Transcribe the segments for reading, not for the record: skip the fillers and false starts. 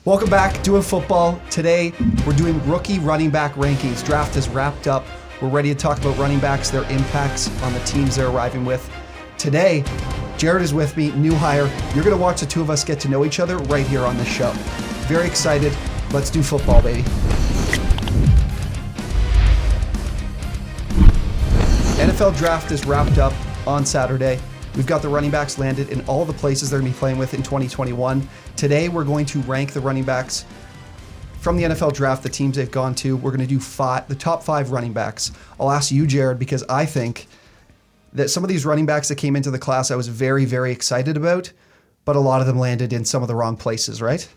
Welcome back, Doing Football. Today, we're doing rookie running back rankings. Draft is wrapped up. We're ready to talk about running backs, their impacts on the teams they're arriving with. Today, Jared is with me, new hire. You're going to watch the two of us get to know each other right here on this show. Very excited. Let's do football, baby. NFL draft is wrapped up on Saturday. We've got the running backs landed in all the places they're going to be playing with in 2021. Today, we're going to rank the running backs from the NFL draft, the teams they've gone to. We're going to do the top 5 running backs. I'll ask you, Jared, because I think that some of these running backs that came into the class I was very, very excited about, but a lot of them landed in some of the wrong places, right?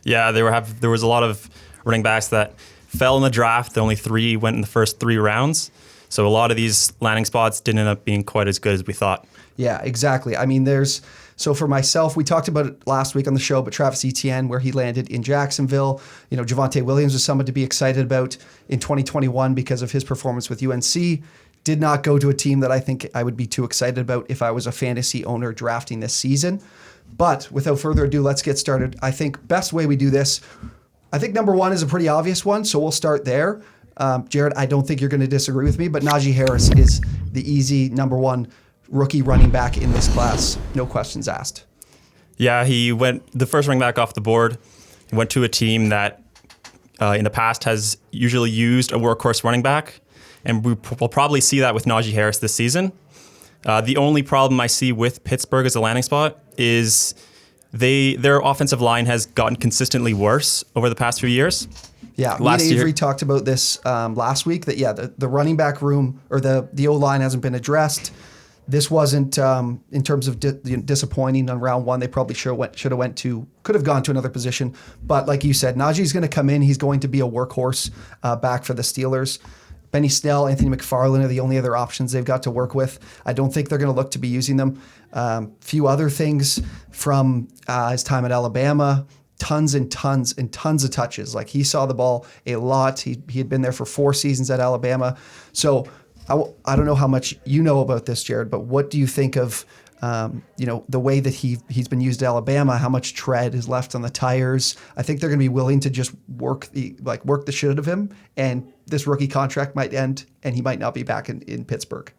Yeah, there was a lot of running backs that fell in the draft. Only 3 went in the first 3 rounds. So a lot of these landing spots didn't end up being quite as good as we thought. Yeah, exactly. I mean, so for myself, we talked about it last week on the show, but Travis Etienne, where he landed in Jacksonville. You know, Javonte Williams was someone to be excited about in 2021 because of his performance with UNC. Did not go to a team that I think I would be too excited about if I was a fantasy owner drafting this season. But without further ado, let's get started. I think best way we do this, I think number 1 is a pretty obvious one, so we'll start there. Jared, I don't think you're going to disagree with me, but Najee Harris is the easy number 1 rookie running back in this class. No questions asked. Yeah, he went the first running back off the board. He went to a team that in the past has usually used a workhorse running back, and we'll probably see that with Najee Harris this season. The only problem I see with Pittsburgh as a landing spot is their offensive line has gotten consistently worse over the past few years. Yeah, me and Avery talked about this last week, that the running back room or the O-line hasn't been addressed. This wasn't, in terms of disappointing on round 1. They probably could have gone to another position. But like you said, Najee's going to come in. He's going to be a workhorse back for the Steelers. Benny Snell, Anthony McFarland are the only other options they've got to work with. I don't think they're going to look to be using them. Few other things from his time at Alabama. Tons and tons and tons of touches. Like, he saw the ball a lot. He had been there for 4 seasons at Alabama. So I don't know how much you know about this, Jared, but what do you think of the way that he's been used at Alabama? How much tread is left on the tires? I think they're going to be willing to just work the shit out of him, and this rookie contract might end, and he might not be back in Pittsburgh.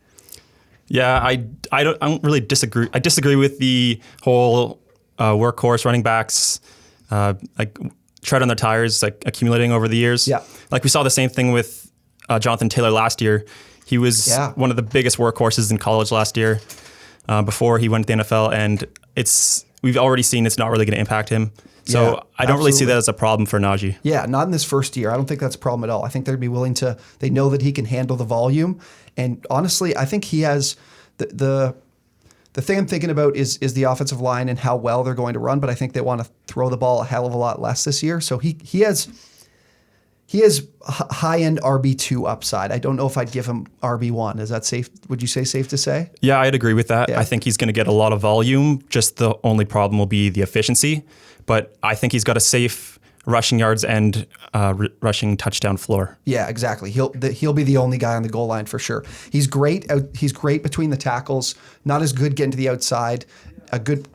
Yeah, I don't really disagree. I disagree with the whole workhorse running backs tread on their tires, accumulating over the years. Yeah, like we saw the same thing with Jonathan Taylor last year. He was one of the biggest workhorses in college last year before he went to the NFL, and we've already seen it's not really going to impact him. So yeah, I don't really see that as a problem for Najee. Yeah, not in this first year. I don't think that's a problem at all. I think they'd be willing to. They know that he can handle the volume, and honestly, I think he has the thing I'm thinking about is the offensive line and how well they're going to run. But I think they want to throw the ball a hell of a lot less this year. So he has high-end RB2 upside. I don't know if I'd give him RB1. Is that safe? Would you say safe to say? Yeah, I'd agree with that. Yeah. I think he's going to get a lot of volume. Just the only problem will be the efficiency. But I think he's got a safe rushing yards and rushing touchdown floor. Yeah, exactly. He'll be the only guy on the goal line for sure. He's great. He's great between the tackles. Not as good getting to the outside.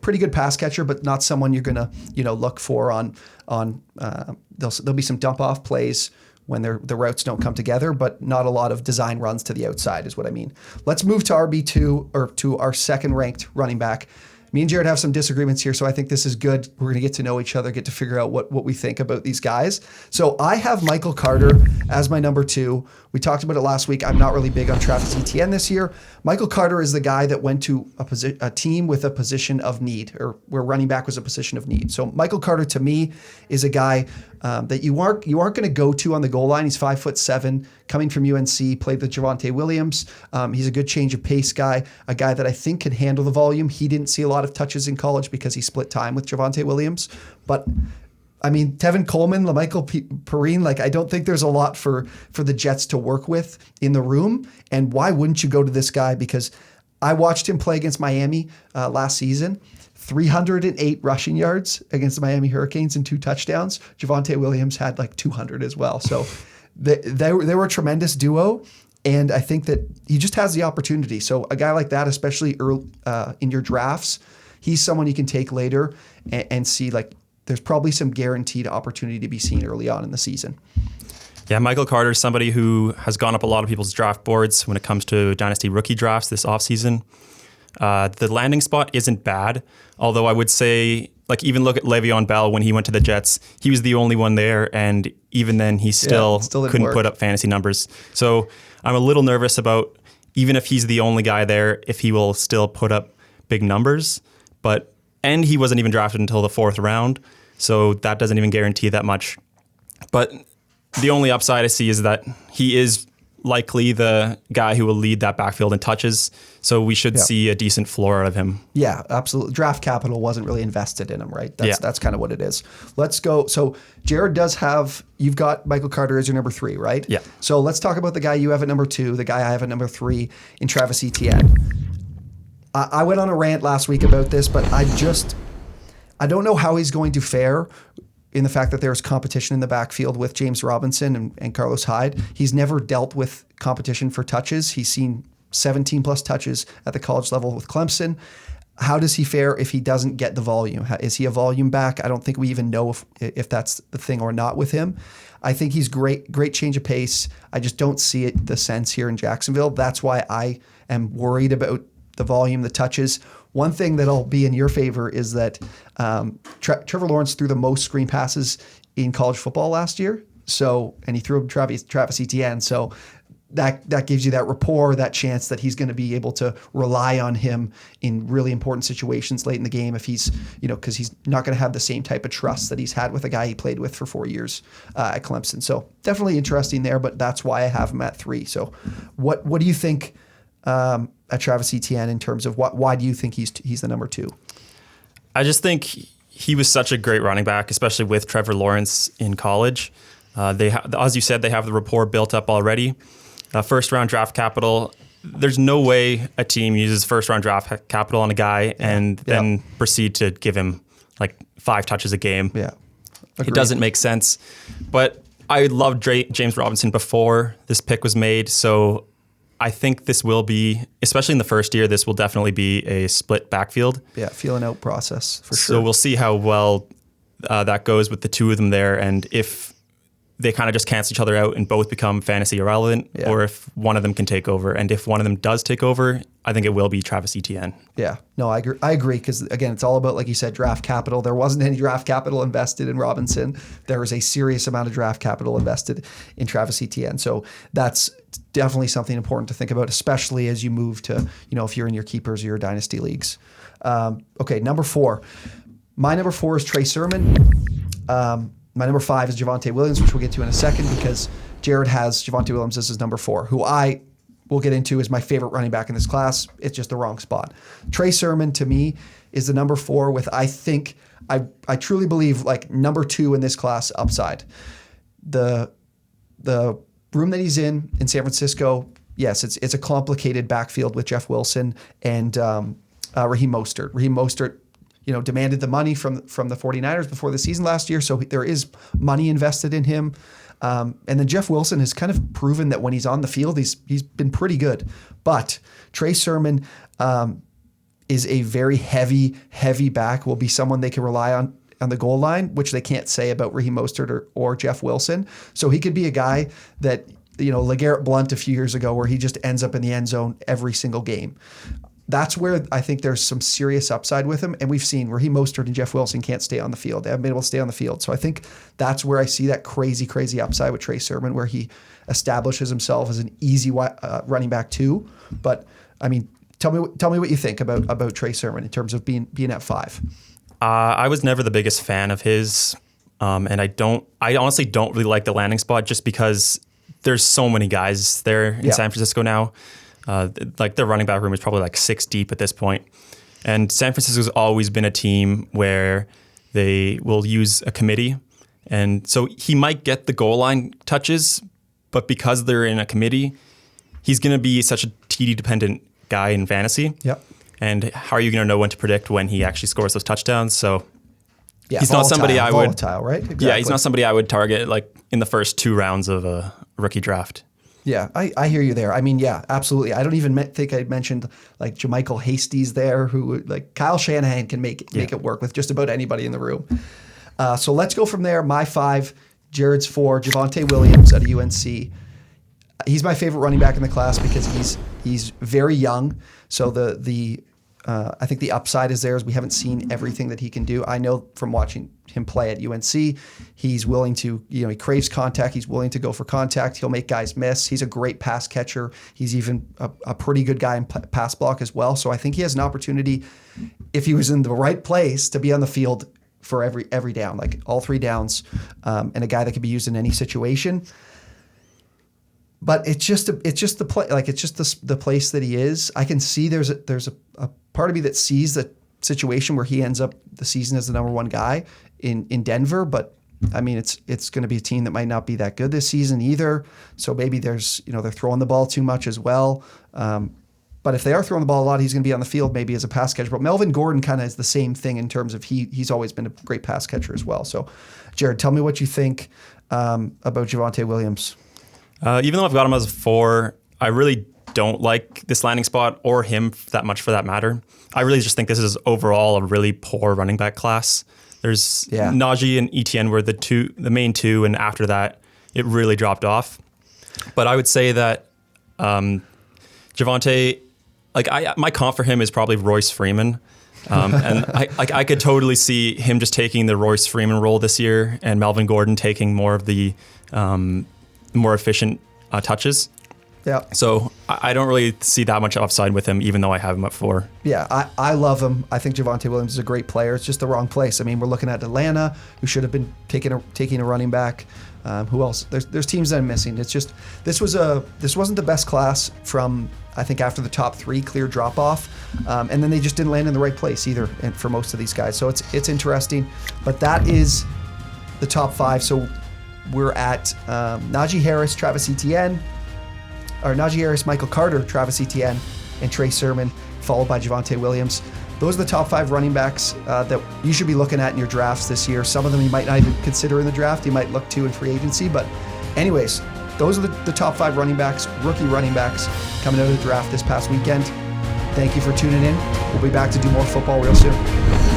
Pretty good pass catcher, but not someone you're gonna look for on. There'll be some dump off plays when the routes don't come together, but not a lot of design runs to the outside is what I mean. Let's move to RB2 or to our second ranked running back. Me and Jared have some disagreements here, so I think this is good. We're going to get to know each other, get to figure out what we think about these guys. So I have Michael Carter as my number 2. We talked about it last week. I'm not really big on Travis Etienne this year. Michael Carter is the guy that went to a team with a position of need, or where running back was a position of need. So Michael Carter, to me, is a guy that you aren't going to go to on the goal line. He's 5'7", coming from UNC, played with Javonte Williams. He's a good change of pace guy, a guy that I think can handle the volume. He didn't see a lot of touches in college because he split time with Javonte Williams. But I mean, Tevin Coleman, LaMichael Perrine, I don't think there's a lot for the Jets to work with in the room. And why wouldn't you go to this guy? Because I watched him play against Miami last season. 308 rushing yards against the Miami Hurricanes and 2 touchdowns. Javonte Williams had 200 as well. So they were a tremendous duo. And I think that he just has the opportunity. So a guy like that, especially early, in your drafts, he's someone you can take later and see there's probably some guaranteed opportunity to be seen early on in the season. Yeah, Michael Carter is somebody who has gone up a lot of people's draft boards when it comes to dynasty rookie drafts this offseason. The landing spot isn't bad, although I would say, like, even look at Le'Veon Bell when he went to the Jets. He was the only one there, and even then he still couldn't put up fantasy numbers. So I'm a little nervous about, even if he's the only guy there, if he will still put up big numbers. And he wasn't even drafted until the 4th round, so that doesn't even guarantee that much. But the only upside I see is that he is likely the guy who will lead that backfield in touches, so we should see a decent floor out of him. Yeah, absolutely. Draft capital wasn't really invested in him, right? That's kind of what it is. Let's go. So Jared does have, you've got Michael Carter as your number 3, right? Yeah. So let's talk about the guy you have at number 2, the guy I have at number 3 in Travis Etienne. I went on a rant last week about this, but I don't know how he's going to fare in the fact that there's competition in the backfield with James Robinson and Carlos Hyde. He's never dealt with competition for touches. He's seen 17 plus touches at the college level with Clemson. How does he fare if he doesn't get the volume? Is he a volume back? I don't think we even know if that's the thing or not with him. I think he's great change of pace. I just don't see the sense here in Jacksonville. That's why I am worried about the volume, the touches. One thing that'll be in your favor is that Trevor Lawrence threw the most screen passes in college football last year. And he threw Travis Etienne. So that gives you that rapport, that chance that he's going to be able to rely on him in really important situations late in the game if he's, because he's not going to have the same type of trust that he's had with a guy he played with for 4 years at Clemson. So definitely interesting there, but that's why I have him at 3. So what do you think at Travis Etienne in terms of why do you think he's the number 2? I just think he was such a great running back, especially with Trevor Lawrence in college. As you said, they have the rapport built up already. First round draft capital. There's no way a team uses first round draft capital on a guy and then proceed to give him like 5 touches a game. Yeah, agreed. It doesn't make sense. But I loved James Robinson before this pick was made, so I think this will be, especially in the first year, this will definitely be a split backfield. Yeah, feeling out process for sure. So we'll see how well that goes with the 2 of them there, and if they kind of just cancel each other out and both become fantasy irrelevant, or if one of them can take over. And if one of them does take over, I think it will be Travis Etienne. Yeah, no, I agree because, again, it's all about, like you said, draft capital. There wasn't any draft capital invested in Robinson. There was a serious amount of draft capital invested in Travis Etienne. So that's definitely something important to think about, especially as you move to, if you're in your keepers or your dynasty leagues. Okay, number 4. My number 4 is Trey Sermon. My number 5 is Javonte Williams, which we'll get to in a second because Jared has Javonte Williams as his number 4, who I will get into as my favorite running back in this class. It's just the wrong spot. Trey Sermon, to me, is the number 4 with, I think, I truly believe, like, number 2 in this class upside. The room that he's in San Francisco, yes, it's a complicated backfield with Jeff Wilson and Raheem Mostert. Raheem Mostert demanded the money from the 49ers before the season last year, so there is money invested in him. And then Jeff Wilson has kind of proven that when he's on the field, he's been pretty good. But Trey Sermon is a very heavy back, will be someone they can rely on the goal line, which they can't say about Raheem Mostert or Jeff Wilson. So he could be a guy that, LeGarrette Blount a few years ago, where he just ends up in the end zone every single game. That's where I think there's some serious upside with him. And we've seen Raheem Mostert and Jeff Wilson can't stay on the field. They haven't been able to stay on the field. So I think that's where I see that crazy upside with Trey Sermon, where he establishes himself as an easy running back too. But I mean, tell me what you think about Trey Sermon in terms of being at 5. I was never the biggest fan of his. And I honestly don't really like the landing spot just because there's so many guys there in San Francisco now. Like their running back room is probably like 6 deep at this point. And San Francisco's always been a team where they will use a committee. And so he might get the goal line touches, but because they're in a committee, he's going to be such a TD dependent guy in fantasy. Yep. And how are you going to know when to predict when he actually scores those touchdowns? So he's not somebody I would, right? Exactly. Yeah, he's not somebody I would target like in the first 2 rounds of a rookie draft. Yeah, I hear you there. I mean, yeah, absolutely. I don't even think I mentioned like Jermichael Hasty's there, who like Kyle Shanahan can make it work with just about anybody in the room. So let's go from there. My 5, Jared's 4, Javonte Williams out of UNC. He's my favorite running back in the class because he's very young. So I think the upside is there as we haven't seen everything that he can do. I know from watching him play at UNC, he's willing to, he craves contact. He's willing to go for contact. He'll make guys miss. He's a great pass catcher. He's even a pretty good guy in pass block as well. So I think he has an opportunity, if he was in the right place, to be on the field for every down, like all 3 downs, and a guy that could be used in any situation. But it's just the play, like it's just the place that he is. I can see there's a part of me that sees the situation where he ends up the season as the number 1 guy in Denver. But I mean, it's going to be a team that might not be that good this season either. So maybe there's they're throwing the ball too much as well. But if they are throwing the ball a lot, he's going to be on the field maybe as a pass catcher. But Melvin Gordon kind of is the same thing in terms of he's always been a great pass catcher as well. So, Jared, tell me what you think about Javonte Williams. Even though I've got him as a 4, I really don't like this landing spot or him that much for that matter. I really just think this is overall a really poor running back class. There's Najee and Etienne were the main 2, and after that, it really dropped off. But I would say that Javonte, my comp for him is probably Royce Freeman. And I could totally see him just taking the Royce Freeman role this year and Melvin Gordon taking more of the more efficient touches. Yeah. So I don't really see that much upside with him, even though I have him at 4. Yeah, I love him. I think Javonte Williams is a great player. It's just the wrong place. I mean, we're looking at Atlanta, who should have been taking a running back. Who else? There's teams that I'm missing. It's just this wasn't the best class from, I think, after the top 3 clear drop off, and then they just didn't land in the right place either for most of these guys. So it's interesting, but that is the top 5. So we're at Najee Harris, Travis Etienne, or Najee Harris, Michael Carter, Travis Etienne, and Trey Sermon, followed by Javonte Williams. Those are the top 5 running backs that you should be looking at in your drafts this year. Some of them you might not even consider in the draft. You might look to in free agency. But anyways, those are the top 5 running backs, rookie running backs coming out of the draft this past weekend. Thank you for tuning in. We'll be back to do more football real soon.